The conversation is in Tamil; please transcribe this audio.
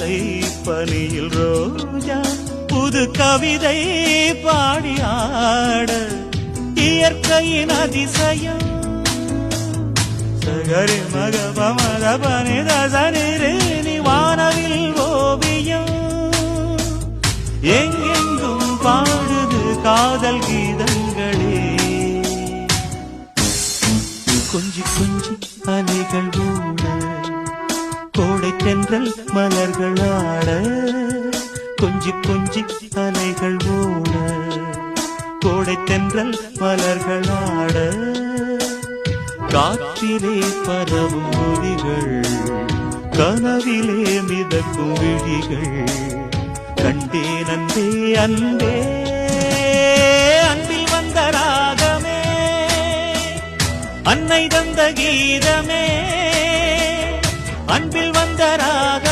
மாலை பனியில் ரோஜா புது கவிதை பாடி ஆட இயற்கையின் அதிசயம் சகரி மக பமத பனித சனிரேனி வானவில் ஓவியம் எங்கெங்கும் பாடுது காதல் கீதங்களே கொஞ்சி கொஞ்சி அலைகள் ஓட கோடை தென்றல் மலர்கள் ஆட கொஞ்சி கொஞ்சி அலைகள் ஓட கோடை தென்றல் மலர்கள் ஆட காற்றிலே பரவும் ஒலிகள் கனவிலே மிதக்கும் விழிகள் கண்டேன் அன்பே அன்பே அன்பில் வந்த ராகமே அன்னை தந்த கீதமே அன்பில் வந்த ராக